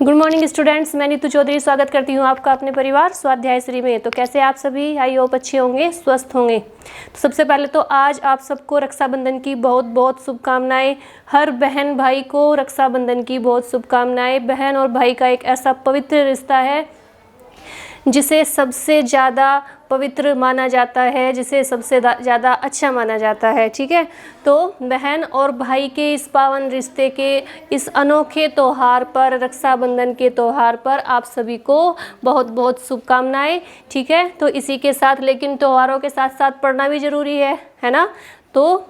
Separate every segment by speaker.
Speaker 1: Good morning students, मैं नीतू चौधरी स्वागत करती हूँ आपका अपने परिवार स्वाध्याय श्री में। तो कैसे आप सभी? आई होप अच्छे होंगे, स्वस्थ होंगे। तो सबसे पहले तो आज आप सबको रक्षाबंधन की बहुत बहुत शुभकामनाएं। हर बहन भाई को रक्षाबंधन की बहुत शुभकामनाएं। बहन और भाई का एक ऐसा पवित्र रिश्ता है जिसे सबसे ज़्यादा पवित्र माना जाता है, जिसे सबसे ज़्यादा अच्छा माना जाता है। ठीक है, तो बहन और भाई के इस पावन रिश्ते के इस अनोखे त्यौहार पर, रक्षाबंधन के त्यौहार पर आप सभी को बहुत बहुत शुभकामनाएं। ठीक है, तो इसी के साथ, लेकिन त्योहारों के साथ साथ पढ़ना भी ज़रूरी है ना। तो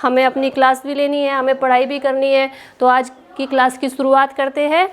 Speaker 1: हमें अपनी क्लास भी लेनी है, हमें पढ़ाई भी करनी है। तो आज की क्लास की शुरुआत करते हैं,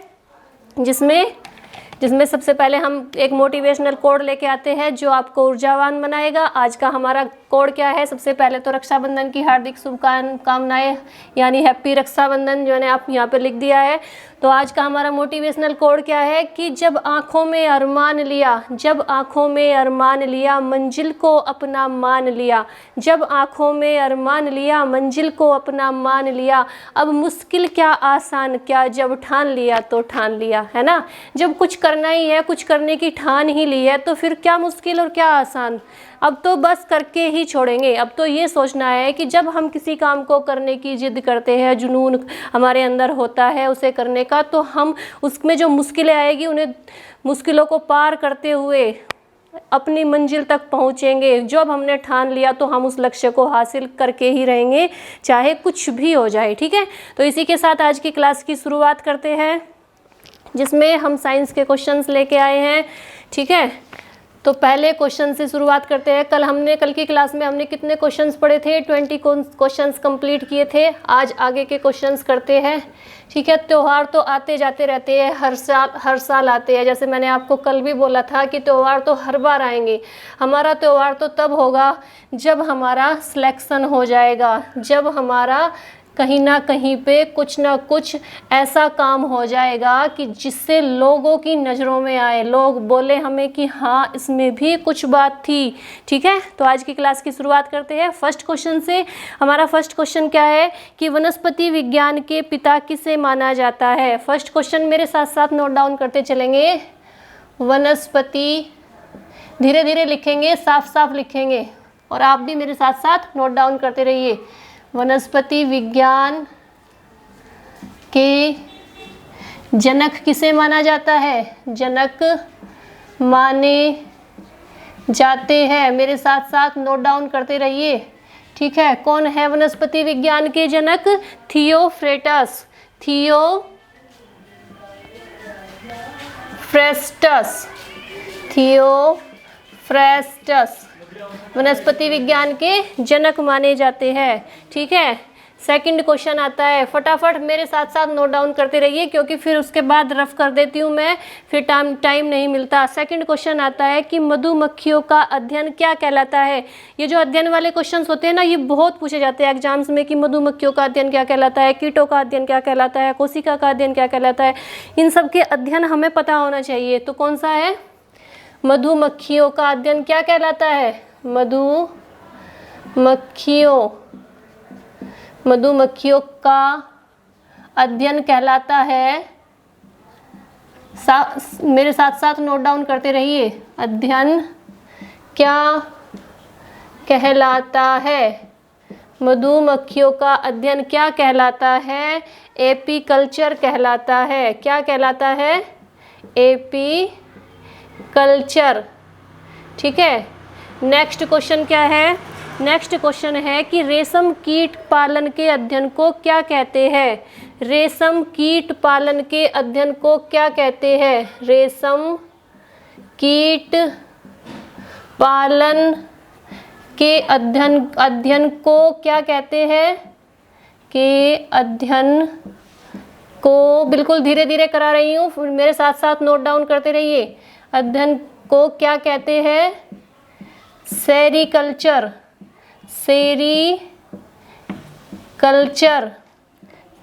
Speaker 1: जिसमें सबसे पहले हम एक मोटिवेशनल कोड लेके आते हैं जो आपको ऊर्जावान बनाएगा। आज का हमारा कोड क्या है? सबसे पहले तो रक्षाबंधन की हार्दिक शुभकामनाएं, यानी हैप्पी रक्षाबंधन, जो मैंने आप यहाँ पे लिख दिया है। तो आज का हमारा मोटिवेशनल कोड क्या है कि जब आँखों में अरमान लिया, जब आँखों में अरमान लिया, मंजिल को अपना मान लिया। जब आँखों में अरमान लिया, मंजिल को अपना मान लिया। अब मुश्किल क्या आसान क्या, जब ठान लिया तो ठान लिया, है ना। जब कुछ करना ही है, कुछ करने की ठान ही ली है, तो फिर क्या मुश्किल और क्या आसान, अब तो बस करके ही छोड़ेंगे। अब तो ये सोचना है कि जब हम किसी काम को करने की जिद करते हैं, जुनून हमारे अंदर होता है उसे करने का, तो हम उसमें जो मुश्किलें आएगी, उन्हें मुश्किलों को पार करते हुए अपनी मंजिल तक पहुंचेंगे। जब हमने ठान लिया तो हम उस लक्ष्य को हासिल करके ही रहेंगे, चाहे कुछ भी हो जाए। ठीक है, तो इसी के साथ आज की क्लास की शुरुआत करते हैं, जिसमें हम साइंस के क्वेश्चंस लेके आए हैं। ठीक है, तो पहले क्वेश्चन से शुरुआत करते हैं। कल की क्लास में हमने कितने क्वेश्चंस पढ़े थे? 20 क्वेश्चंस कंप्लीट किए थे। आज आगे के क्वेश्चंस करते हैं। ठीक है, त्यौहार तो आते जाते रहते हैं, हर साल आते हैं। जैसे मैंने आपको कल भी बोला था कि त्यौहार तो हर बार आएंगे। हमारा त्यौहार तो तब होगा जब हमारा सिलेक्शन हो जाएगा, जब हमारा कहीं ना कहीं पे कुछ ना कुछ ऐसा काम हो जाएगा कि जिससे लोगों की नज़रों में आए, लोग बोले हमें कि हाँ, इसमें भी कुछ बात थी। ठीक है, तो आज की क्लास की शुरुआत करते हैं फर्स्ट क्वेश्चन से। हमारा फर्स्ट क्वेश्चन क्या है कि वनस्पति विज्ञान के पिता किसे माना जाता है? फर्स्ट क्वेश्चन मेरे साथ साथ नोट डाउन करते चलेंगे। वनस्पति, धीरे धीरे लिखेंगे, साफ साफ लिखेंगे, और आप भी मेरे साथ साथ नोट डाउन करते रहिए। वनस्पति विज्ञान के जनक किसे माना जाता है? जनक माने जाते हैं, मेरे साथ साथ नोट डाउन करते रहिए। ठीक है, कौन है वनस्पति विज्ञान के जनक? थियोफ्रेस्टस, थियोफ्रेस्टस वनस्पति विज्ञान के जनक माने जाते हैं। ठीक है, सेकंड क्वेश्चन आता है, फटाफट मेरे साथ साथ नोट डाउन करते रहिए, क्योंकि फिर उसके बाद रफ कर देती हूँ मैं, फिर टाइम नहीं मिलता। सेकंड क्वेश्चन आता है कि मधुमक्खियों का अध्ययन क्या कहलाता है? ये जो अध्ययन वाले क्वेश्चंस होते हैं ना, ये बहुत पूछे जाते हैं एग्जाम्स में कि मधुमक्खियों का अध्ययन क्या कहलाता है, कीटों का अध्ययन क्या कहलाता है, कोशिका का अध्ययन क्या कहलाता है। इन सब के अध्ययन हमें पता होना चाहिए। तो कौन सा है? मधुमक्खियों का अध्ययन क्या कहलाता है? मधुमक्खियों का अध्ययन कहलाता है, मेरे साथ साथ नोट डाउन करते रहिए। अध्ययन क्या कहलाता है? मधुमक्खियों का अध्ययन क्या कहलाता है? एपीकल्चर कहलाता है। क्या कहलाता है? एपीकल्चर। ठीक है, नेक्स्ट क्वेश्चन क्या है? नेक्स्ट क्वेश्चन है कि रेशम कीट पालन के अध्ययन को क्या कहते हैं? रेशम कीट पालन के अध्ययन को क्या कहते हैं? रेशम कीट पालन के अध्ययन को क्या कहते हैं? के अध्ययन को, बिल्कुल धीरे धीरे करा रही हूँ, मेरे साथ साथ नोट डाउन करते रहिए। अध्ययन को क्या कहते हैं? सेरीकल्चर।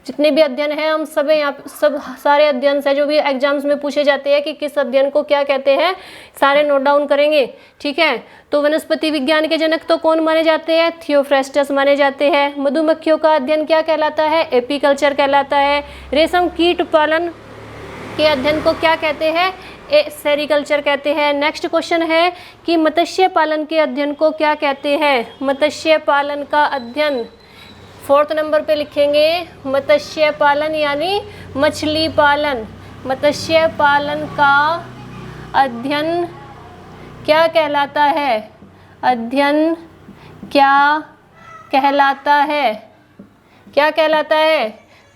Speaker 1: जितने भी अध्ययन हैं, हम सब यहाँ सब सारे अध्ययन से जो भी एग्जाम्स में पूछे जाते हैं कि किस अध्ययन को क्या कहते हैं, सारे नोट डाउन करेंगे। ठीक है, तो वनस्पति विज्ञान के जनक तो कौन माने जाते हैं? थियोफ्रेस्टस माने जाते हैं। मधुमक्खियों का अध्ययन क्या कहलाता है? एपीकल्चर कहलाता है। रेशम कीट पालन के अध्ययन को क्या कहते हैं? सेरिकल्चर कहते हैं। नेक्स्ट क्वेश्चन है कि मत्स्य पालन के अध्ययन को क्या कहते हैं? मत्स्य पालन का अध्ययन 4th नंबर पे लिखेंगे, मत्स्य पालन यानी मछली पालन। मत्स्य पालन का अध्ययन क्या कहलाता है? अध्ययन क्या कहलाता है? क्या कहलाता है?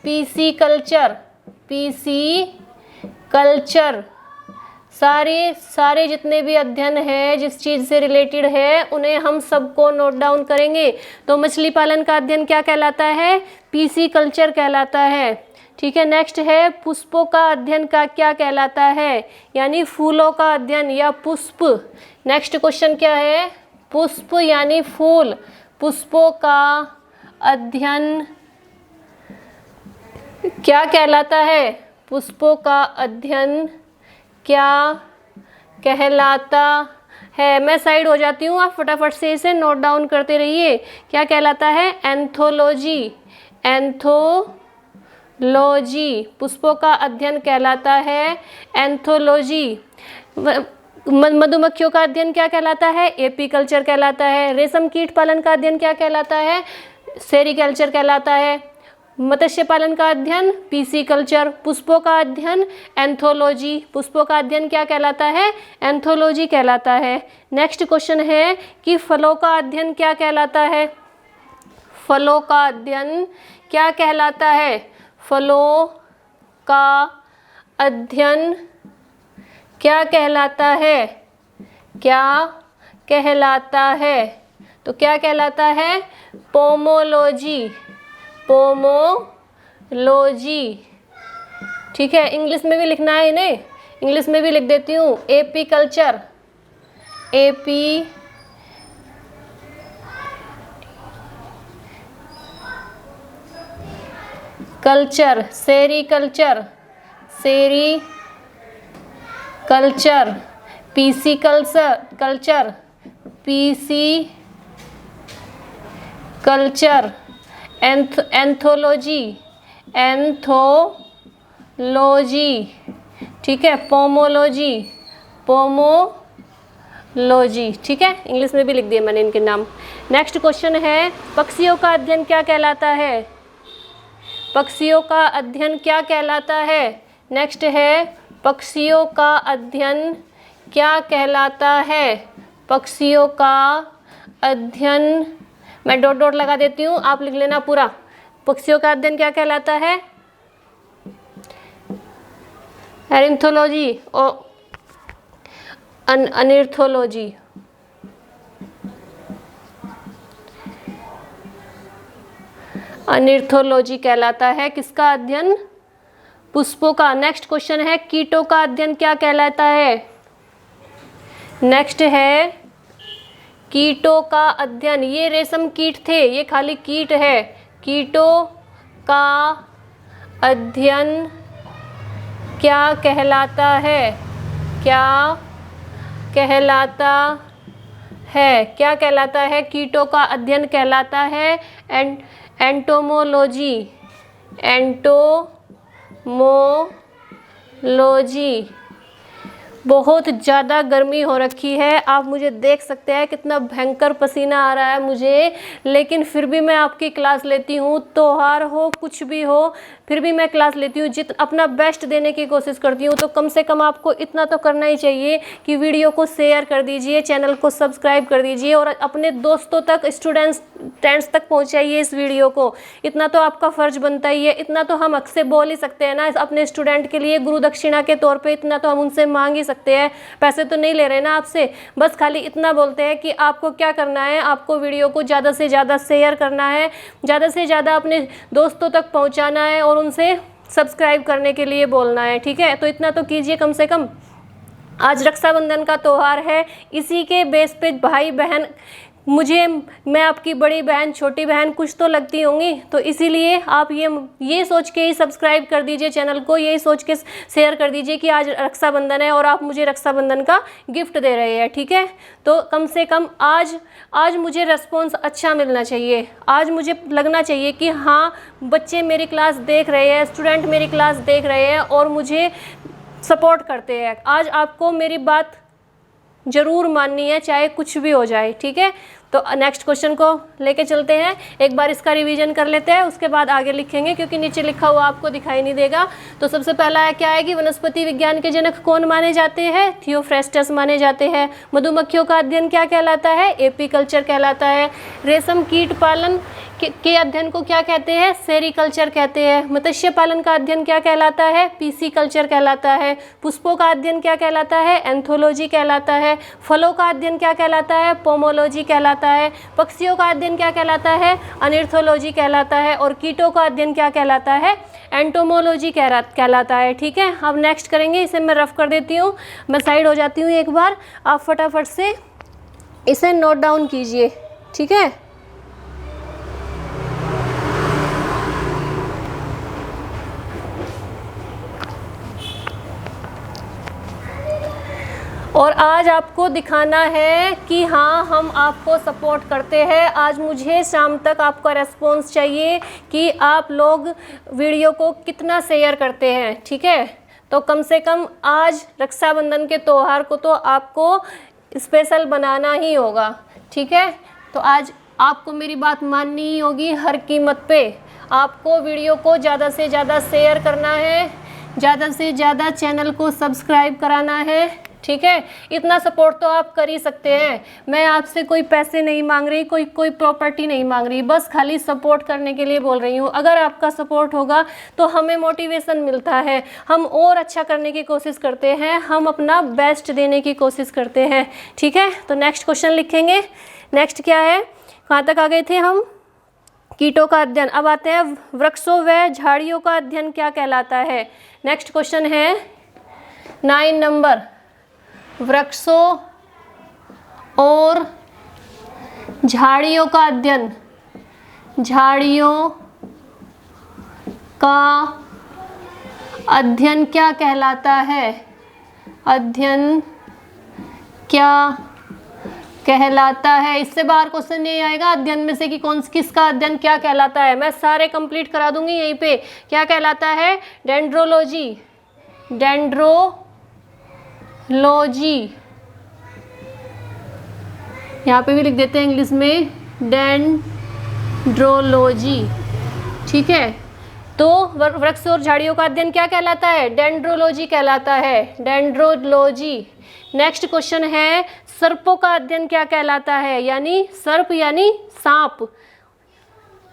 Speaker 1: PC culture. PC culture. सारे जितने भी अध्ययन है जिस चीज़ से रिलेटेड है उन्हें हम सबको नोट डाउन करेंगे। तो मछली पालन का अध्ययन क्या कहलाता है? पीसी कल्चर कहलाता है। ठीक है। नेक्स्ट है पुष्पों का अध्ययन का क्या कहलाता है? यानी फूलों का अध्ययन या पुष्प। नेक्स्ट क्वेश्चन क्या है? पुष्प यानी फूल। पुष्पों का अध्ययन क्या कहलाता है? पुष्पों का अध्ययन क्या कहलाता है? मैं साइड हो जाती हूँ, आप फटाफट से इसे नोट डाउन करते रहिए। क्या कहलाता है? एंथोलॉजी। एंथोलॉजी पुष्पों का अध्ययन कहलाता है एंथोलॉजी। मधुमक्खियों का अध्ययन क्या कहलाता है? एपीकल्चर कहलाता है। रेशम कीट पालन का अध्ययन क्या कहलाता है? सेरिकल्चर कहलाता है। मत्स्य पालन का अध्ययन पीसी कल्चर। पुष्पों का अध्ययन एंथोलॉजी। पुष्पों का अध्ययन क्या कहलाता है? एंथोलॉजी कहलाता है। नेक्स्ट क्वेश्चन है कि फलों का अध्ययन क्या कहलाता है? फलों का अध्ययन क्या कहलाता है? फलों का अध्ययन क्या कहलाता है? क्या कहलाता है? तो क्या कहलाता है? पोमोलॉजी। पोमोलॉजी। ठीक है। इंग्लिश में भी लिखना है इन्हें, इंग्लिश में भी लिख देती हूँ। AP culture. AP culture. Sericulture. Sericulture. PC culture. PC culture. Anthology. Anthology. ठीक है। पोमोलॉजी। पोमोलॉजी। ठीक है। इंग्लिश में भी लिख दिए मैंने इनके नाम। नेक्स्ट क्वेश्चन है पक्षियों का अध्ययन क्या कहलाता है? पक्षियों का अध्ययन क्या कहलाता है? नेक्स्ट है पक्षियों का अध्ययन क्या कहलाता है? पक्षियों का अध्ययन, मैं डॉट डॉट लगा देती हूँ, आप लिख लेना पूरा। पक्षियों का अध्ययन क्या कहलाता है? एरिथोलॉजी और अनिर्थोलॉजी। अनिर्थोलॉजी कहलाता है किसका अध्ययन? पुष्पों का। नेक्स्ट क्वेश्चन है कीटों का अध्ययन क्या कहलाता है? नेक्स्ट है कीटों का अध्ययन। ये रेशम कीट थे, ये खाली कीट है। कीटों का अध्ययन क्या कहलाता है? क्या कहलाता है? क्या कहलाता है? कीटों का अध्ययन कहलाता है एंटोमोलॉजी। एंटोमोलॉजी। बहुत ज़्यादा गर्मी हो रखी है, आप मुझे देख सकते हैं कितना भयंकर पसीना आ रहा है मुझे, लेकिन फिर भी मैं आपकी क्लास लेती हूँ। त्योहार हो कुछ भी हो, फिर भी मैं क्लास लेती हूँ, अपना बेस्ट देने की कोशिश करती हूँ। तो कम से कम आपको इतना तो करना ही चाहिए कि वीडियो को शेयर कर दीजिए, चैनल को सब्सक्राइब कर दीजिए और अपने दोस्तों तक, फ्रेंड्स तक पहुँचाइए इस वीडियो को। इतना तो आपका फ़र्ज बनता ही है। इतना तो हम अक्सर बोल ही सकते हैं ना अपने स्टूडेंट के लिए, गुरु दक्षिणा के तौर पर इतना तो हम उनसे मांग ही सकते हैं। पैसे तो नहीं ले रहे ना आपसे, बस खाली इतना बोलते हैं कि आपको क्या करना है, आपको वीडियो को ज़्यादा से ज़्यादा शेयर करना है, ज़्यादा से ज़्यादा अपने दोस्तों तक पहुंचाना है और उनसे सब्सक्राइब करने के लिए बोलना है। ठीक है। तो इतना तो कीजिए कम से कम। आज रक्षाबंधन का त्यौहार है, इसी के बेस पे भाई बहन मैं आपकी बड़ी बहन, छोटी बहन कुछ तो लगती होंगी, तो इसीलिए आप ये सोच के ही सब्सक्राइब कर दीजिए चैनल को, यही सोच के शेयर कर दीजिए कि आज रक्षाबंधन है और आप मुझे रक्षाबंधन का गिफ्ट दे रहे हैं, ठीक है। तो कम से कम आज मुझे रिस्पॉन्स अच्छा मिलना चाहिए, आज मुझे लगना चाहिए कि हाँ बच्चे मेरी क्लास देख रहे हैं, स्टूडेंट मेरी क्लास देख रहे हैं और मुझे सपोर्ट करते हैं। आज आपको मेरी बात ज़रूर माननी है, चाहे कुछ भी हो जाए, ठीक है। तो नेक्स्ट क्वेश्चन को लेके चलते हैं, एक बार इसका रिवीजन कर लेते हैं, उसके बाद आगे लिखेंगे क्योंकि नीचे लिखा हुआ आपको दिखाई नहीं देगा। तो सबसे पहला क्या है कि वनस्पति विज्ञान के जनक कौन माने जाते हैं? थियोफ्रेस्टस माने जाते हैं। मधुमक्खियों का अध्ययन क्या कहलाता है? एपीकल्चर कहलाता है। रेशम कीट पालन के अध्ययन को क्या कहते हैं? सेरीकल्चर कहते हैं। मत्स्य पालन का अध्ययन क्या कहलाता है? पीसीकल्चर कहलाता है। पुष्पों का अध्ययन क्या कहलाता है? एंथोलॉजी कहलाता है। फलों का अध्ययन क्या कहलाता है? पोमोलॉजी कहलाता है। पक्षियों का अध्ययन क्या कहलाता है? अनिर्थोलॉजी कहलाता है। और कीटों का अध्ययन क्या कहलाता है? एंटोमोलॉजी कहलाता है, ठीक है। अब नेक्स्ट करेंगे, इसे मैं रफ कर देती हूँ, मैं साइड हो जाती हूँ एक बार, आप फटाफट से इसे नोट डाउन कीजिए, ठीक है। और आज आपको दिखाना है कि हाँ हम आपको सपोर्ट करते हैं। आज मुझे शाम तक आपका रेस्पॉन्स चाहिए कि आप लोग वीडियो को कितना शेयर करते हैं, ठीक है। तो कम से कम आज रक्षाबंधन के त्यौहार को तो आपको स्पेशल बनाना ही होगा, ठीक है। तो आज आपको मेरी बात माननी ही होगी हर कीमत पे। आपको वीडियो को ज़्यादा से ज़्यादा शेयर करना है, ज़्यादा से ज़्यादा चैनल को सब्सक्राइब कराना है, ठीक है। इतना सपोर्ट तो आप कर ही सकते हैं। मैं आपसे कोई पैसे नहीं मांग रही, कोई प्रॉपर्टी नहीं मांग रही, बस खाली सपोर्ट करने के लिए बोल रही हूँ। अगर आपका सपोर्ट होगा तो हमें मोटिवेशन मिलता है, हम और अच्छा करने की कोशिश करते हैं, हम अपना बेस्ट देने की कोशिश करते हैं, ठीक है। तो नेक्स्ट क्वेश्चन लिखेंगे। नेक्स्ट क्या है, कहाँ तक आ गए थे हम? कीटों का अध्ययन। अब आते हैं वृक्षों व झाड़ियों का अध्ययन क्या कहलाता है। नेक्स्ट क्वेश्चन है 9 नंबर, वृक्षों और झाड़ियों का अध्ययन। झाड़ियों का अध्ययन क्या कहलाता है? अध्ययन क्या कहलाता है? इससे बाहर क्वेश्चन नहीं आएगा अध्ययन में से कि किसका अध्ययन क्या कहलाता है। मैं सारे कंप्लीट करा दूंगी यहीं पे। क्या कहलाता है? डेंड्रोलॉजी। डेंड्रोलॉजी, यहाँ पे भी लिख देते हैं इंग्लिश में डेंड्रोलॉजी, ठीक है। तो वृक्ष और झाड़ियों का अध्ययन क्या कहलाता है? डेंड्रोलॉजी कहलाता है, डेंड्रोलॉजी। नेक्स्ट क्वेश्चन है सर्पों का अध्ययन क्या कहलाता है? यानी सर्प यानी सांप।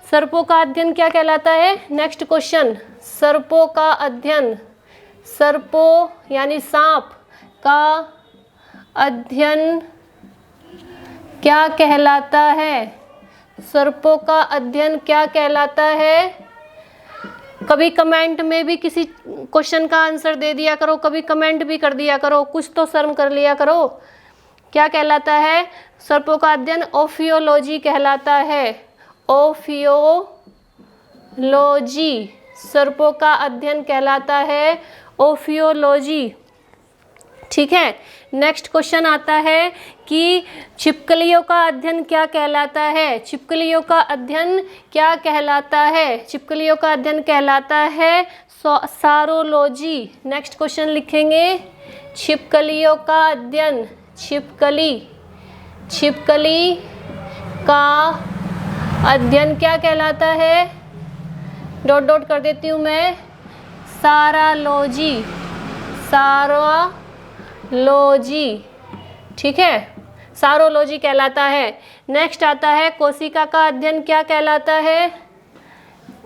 Speaker 1: सर्पों का अध्ययन क्या कहलाता है? नेक्स्ट क्वेश्चन, सर्पों का अध्ययन, सर्पों यानी सांप का अध्ययन क्या कहलाता है? सर्पों का अध्ययन क्या कहलाता है? कभी कमेंट में भी किसी क्वेश्चन का आंसर दे दिया करो, कभी कमेंट भी कर दिया करो, कुछ तो शर्म कर लिया करो। क्या कहलाता है? सर्पों का अध्ययन ओफियोलॉजी कहलाता है, ओफियोलॉजी। सर्पों का अध्ययन कहलाता है ओफियोलॉजी, ठीक है। नेक्स्ट क्वेश्चन आता है कि छिपकलियों का अध्ययन क्या कहलाता है? छिपकलियों का अध्ययन क्या कहलाता है? छिपकलियों का अध्ययन कहलाता है सारोलॉजी। नेक्स्ट क्वेश्चन लिखेंगे, छिपकलियों का अध्ययन, छिपकली का अध्ययन क्या कहलाता है? डॉट डॉट कर देती हूँ मैं, सारालॉजी, सारोलॉजी, ठीक है, सारोलॉजी कहलाता है। नेक्स्ट आता है कोशिका का अध्ययन क्या कहलाता है?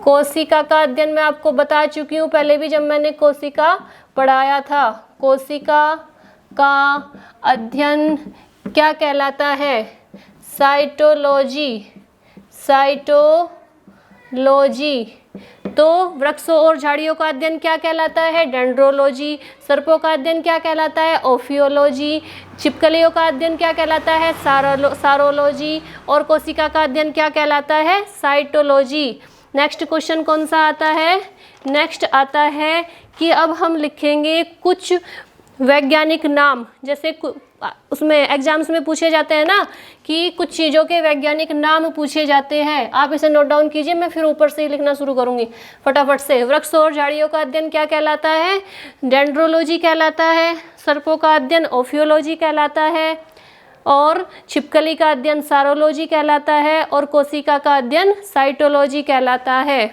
Speaker 1: कोशिका का अध्ययन मैं आपको बता चुकी हूँ पहले भी जब मैंने कोशिका पढ़ाया था। कोशिका का अध्ययन क्या कहलाता है? Cytology, cytology. तो वृक्षों और झाड़ियों का अध्ययन क्या कहलाता है? डेंड्रोलॉजी। सर्पों का अध्ययन क्या कहलाता है? ओफियोलॉजी। छिपकलियों का अध्ययन क्या कहलाता है? सारोलॉजी। और कोशिका का अध्ययन क्या कहलाता है? साइटोलॉजी। नेक्स्ट क्वेश्चन कौन सा आता है? नेक्स्ट आता है कि अब हम लिखेंगे कुछ वैज्ञानिक नाम, जैसे उसमें एग्जाम्स में पूछे जाते हैं ना कि कुछ चीज़ों के वैज्ञानिक नाम पूछे जाते हैं। आप इसे नोट डाउन कीजिए, मैं फिर ऊपर से ही लिखना शुरू करूंगी फटाफट से। वृक्ष और झाड़ियों का अध्ययन क्या कहलाता है? डेंड्रोलॉजी कहलाता है। सर्पों का अध्ययन ओफियोलॉजी कहलाता है। और छिपकली का अध्ययन सारोलॉजी कहलाता है। और कोशिका का अध्ययन साइटोलॉजी कहलाता है।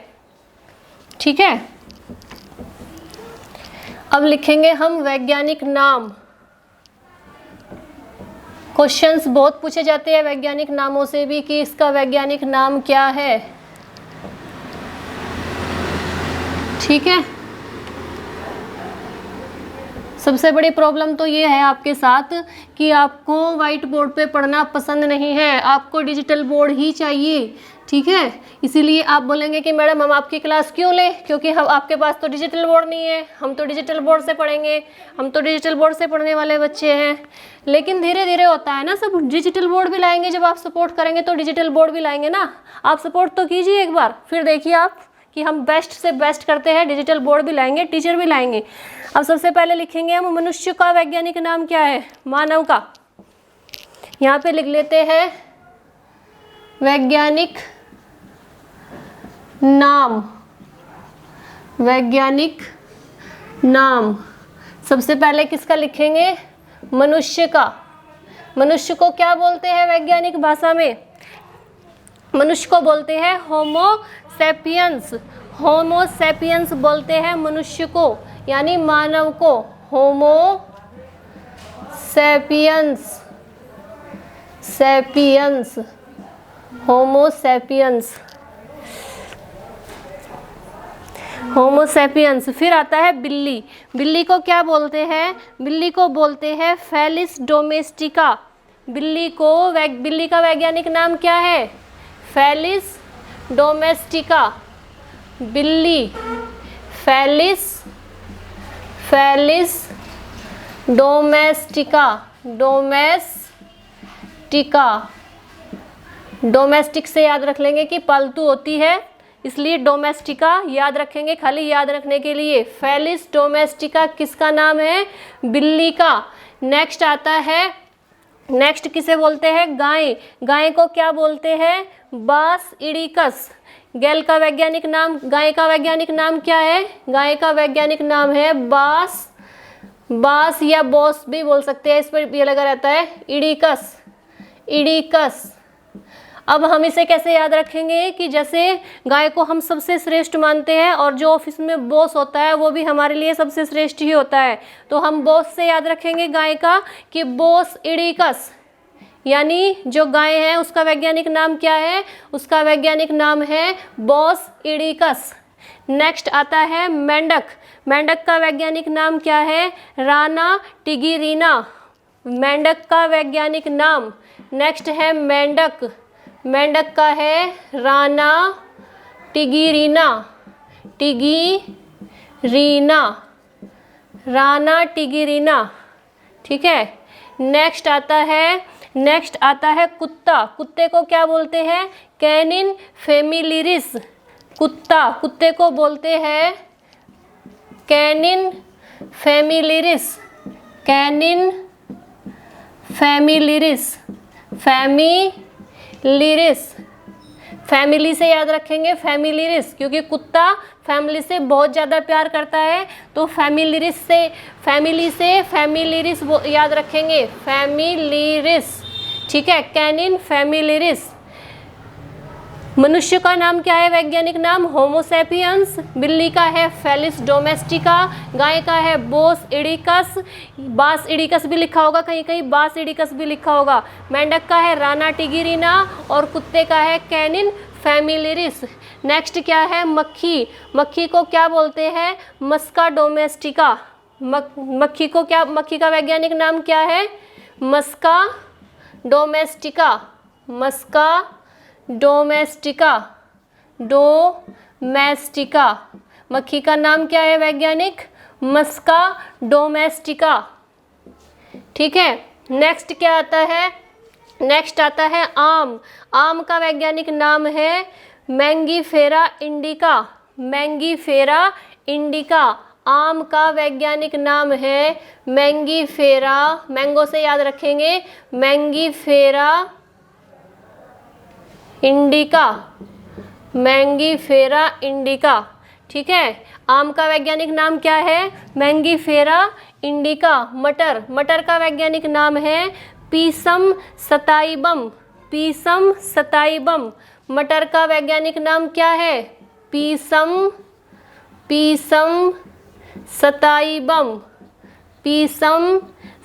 Speaker 1: ठीक है, अब लिखेंगे हम वैज्ञानिक नाम। क्वेश्चंस बहुत पूछे जाते हैं वैज्ञानिक नामों से भी कि इसका वैज्ञानिक नाम क्या है। ठीक है, सबसे बड़ी प्रॉब्लम तो ये है आपके साथ कि आपको वाइट बोर्ड पे पढ़ना पसंद नहीं है, आपको डिजिटल बोर्ड ही चाहिए। ठीक है, इसीलिए आप बोलेंगे कि मैडम हम आपकी क्लास क्यों लें, क्योंकि हम आपके पास तो डिजिटल बोर्ड नहीं है, हम तो डिजिटल बोर्ड से पढ़ेंगे, हम तो डिजिटल बोर्ड से पढ़ने वाले बच्चे हैं। लेकिन धीरे धीरे होता है ना, सब डिजिटल बोर्ड भी लाएंगे। जब आप सपोर्ट करेंगे तो डिजिटल बोर्ड भी लाएंगे ना। आप सपोर्ट तो कीजिए एक बार, फिर देखिए आप कि हम बेस्ट से बेस्ट करते हैं, डिजिटल बोर्ड भी लाएंगे, टीचर भी लाएंगे। अब सबसे पहले लिखेंगे हम मनुष्य का वैज्ञानिक नाम क्या है? मानव का। यहाँ पे लिख लेते हैं वैज्ञानिक नाम। वैज्ञानिक नाम सबसे पहले किसका लिखेंगे? मनुष्य का। मनुष्य को क्या बोलते हैं वैज्ञानिक भाषा में? मनुष्य को बोलते हैं होमो सैपियंस। होमो सैपियंस बोलते हैं मनुष्य को, यानी मानव को। Homo sapiens. Sapiens, Homo sapiens, Homo sapiens. फिर आता है बिल्ली। बिल्ली को क्या बोलते हैं? बिल्ली को बोलते हैं फेलिस डोमेस्टिका। बिल्ली का वैज्ञानिक नाम क्या है? Felis domestica. बिल्ली फेलिस डोमेस्टिका। डोमेस्टिक से याद रख लेंगे कि पालतू होती है, इसलिए डोमेस्टिका याद रखेंगे, खाली याद रखने के लिए। फेलिस डोमेस्टिका किसका नाम है? बिल्ली का। नेक्स्ट आता है, नेक्स्ट किसे बोलते हैं? गाय। गाय को क्या बोलते हैं? बास इडिकस। गैल का वैज्ञानिक नाम, गाय का वैज्ञानिक नाम क्या है? गाय का वैज्ञानिक नाम है बास या बॉस भी बोल सकते हैं, इस पर ये लगा रहता है इडिकस। अब हम इसे कैसे याद रखेंगे कि जैसे गाय को हम सबसे श्रेष्ठ मानते हैं और जो ऑफिस में बॉस होता है वो भी हमारे लिए सबसे श्रेष्ठ ही होता है, तो हम बॉस से याद रखेंगे गाय का कि बॉस इडिकस। यानी जो गाय है उसका वैज्ञानिक नाम क्या है? उसका वैज्ञानिक नाम है बॉस इडिकस। नेक्स्ट आता है मेंढक। मेंढक का वैज्ञानिक नाम क्या है? राना टिगिरिना। मेंढक का वैज्ञानिक नाम। नेक्स्ट है मेंढक। मेंढक का है राना टिगिरिना। राना टिगिरिना। ठीक है, नेक्स्ट आता है कुत्ता। कुत्ते को क्या बोलते हैं? कैनिन फेमिलिरिस। कुत्ते को बोलते हैं कैनिन फेमिलिरिस। फैमिली से याद रखेंगे फैमिलिरिस, क्योंकि कुत्ता फैमिली से बहुत ज़्यादा प्यार करता है, तो फैमिली से याद रखेंगे फैमिलिरिस। ठीक है, कैनिन फैमिलिरिस। मनुष्य का नाम क्या है? वैज्ञानिक नाम होमो सैपियंस। बिल्ली का है फेलिस डोमेस्टिका। गाय का है बास इडिकस भी लिखा होगा कहीं कहीं, बास इडिकस भी लिखा होगा। मेंढक का है राना टिगिरिना और कुत्ते का है कैनिन फैमिलिरिस। नेक्स्ट क्या है? मक्खी। मक्खी को क्या बोलते हैं? मस्का डोमेस्टिका। मक्खी का वैज्ञानिक नाम क्या है? मस्का डोमेस्टिका। डोमेस्टिका। मक्खी का नाम क्या है वैज्ञानिक? मस्का डोमेस्टिका। ठीक है, नेक्स्ट क्या आता है? नेक्स्ट आता है आम। आम का वैज्ञानिक नाम है मैंगीफेरा इंडिका। Mangifera indica. आम का वैज्ञानिक नाम है मैंगीफेरा, मैंगो से याद रखेंगे, मैंगीफेरा इंडिका। Mangifera indica. ठीक है, आम का वैज्ञानिक नाम क्या है? Mangifera indica. मटर, मटर का वैज्ञानिक नाम है पीसम सताइबम। पीसम सताइबम। मटर का वैज्ञानिक नाम क्या है? पीसम सताइबम। पीसम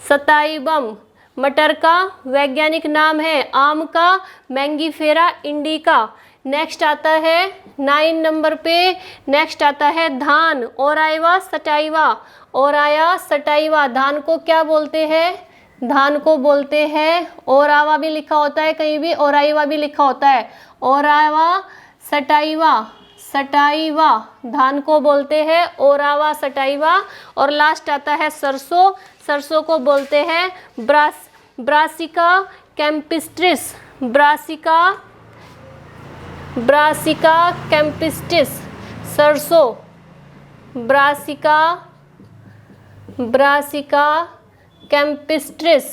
Speaker 1: सताइबम मटर का वैज्ञानिक नाम है। आम का मैंगीफेरा इंडिका। नेक्स्ट आता है 9 नंबर पे, नेक्स्ट आता है धान, ओराइवा सटाइवा। ओराया सटाइवा। धान को क्या बोलते हैं? धान को बोलते हैं, ओरावा भी लिखा होता है कहीं भी, ओराइवा भी लिखा होता है। ओरावा सटाइवा। सटाइवा धान को बोलते हैं ओरावा सटाइवा। और लास्ट आता है सरसों। सरसों को बोलते हैं ब्रासिका कैम्पिस्ट्रिस। ब्रासिका कैम्पिस्ट्रिस। सरसों ब्रासिका कैम्पिस्ट्रिस।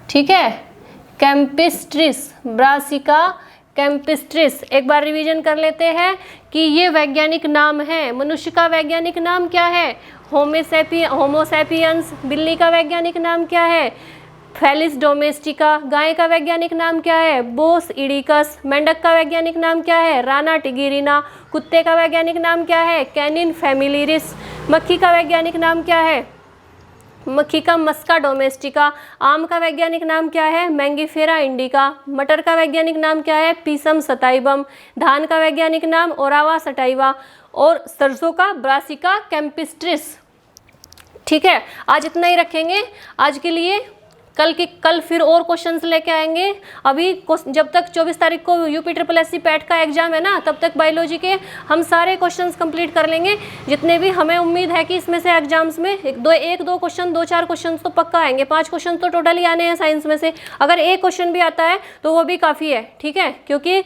Speaker 1: ठीक है, कैम्पिस्ट्रिस, ब्रासिका कैम्पिस्ट्रिस। एक बार रिवीजन कर लेते हैं कि ये वैज्ञानिक नाम है। मनुष्य का वैज्ञानिक नाम क्या है? होमोसैपियंस। बिल्ली का वैज्ञानिक नाम क्या है? Felis domestica. गाय का वैज्ञानिक नाम क्या है? बोस इडिकस। मेंढक का वैज्ञानिक नाम क्या है? राना टिगिरिना। कुत्ते का वैज्ञानिक नाम क्या है? कैनिन फेमिलिरिस। मक्खी का वैज्ञानिक नाम क्या है? मक्खी का मस्का डोमेस्टिका। आम का वैज्ञानिक नाम क्या है? Mangifera indica. मटर का वैज्ञानिक नाम क्या है? पीसम सताइबम। धान का वैज्ञानिक नाम ओरावा सटाइवा। और सरसों का ब्रासिका कैम्पिस्ट्रिस। ठीक है, आज इतना ही रखेंगे आज के लिए। कल फिर और क्वेश्चंस लेके आएंगे। अभी जब तक 24 तारीख को UPSSC पैट का एग्जाम है ना, तब तक बायोलॉजी के हम सारे क्वेश्चंस कंप्लीट कर लेंगे जितने भी हमें उम्मीद है कि इसमें से एग्जाम्स में एक दो क्वेश्चन, 2-4 क्वेश्चन तो पक्का आएंगे। 5 क्वेश्चन तो टोटली आने हैं साइंस में से। अगर एक क्वेश्चन भी आता है तो वो भी काफ़ी है। ठीक है, क्योंकि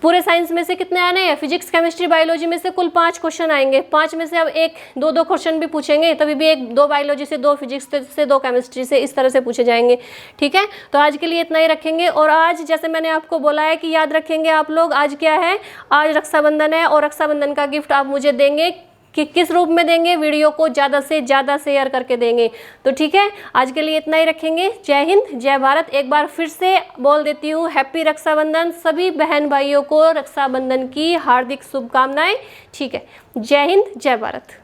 Speaker 1: पूरे साइंस में से कितने आने हैं? फिजिक्स, केमिस्ट्री, बायोलॉजी में से कुल 5 क्वेश्चन आएंगे। 5 में से अब 1-2 क्वेश्चन भी पूछेंगे, तभी भी 2 बायोलॉजी से, 2 फिजिक्स से, 2 केमिस्ट्री से, इस तरह से पूछे जाएंगे। ठीक है, तो आज के लिए इतना ही रखेंगे। और आज जैसे मैंने आपको बोला है कि याद रखेंगे आप लोग, आज क्या है? आज रक्षाबंधन है और रक्षाबंधन का गिफ्ट आप मुझे देंगे कि किस रूप में देंगे? वीडियो को ज़्यादा से ज़्यादा शेयर करके देंगे। तो ठीक है, आज के लिए इतना ही रखेंगे। जय हिंद, जय भारत। एक बार फिर से बोल देती हूँ, हैप्पी रक्षाबंधन। सभी बहन भाइयों को रक्षाबंधन की हार्दिक शुभकामनाएं। ठीक है, जय हिंद, जय भारत।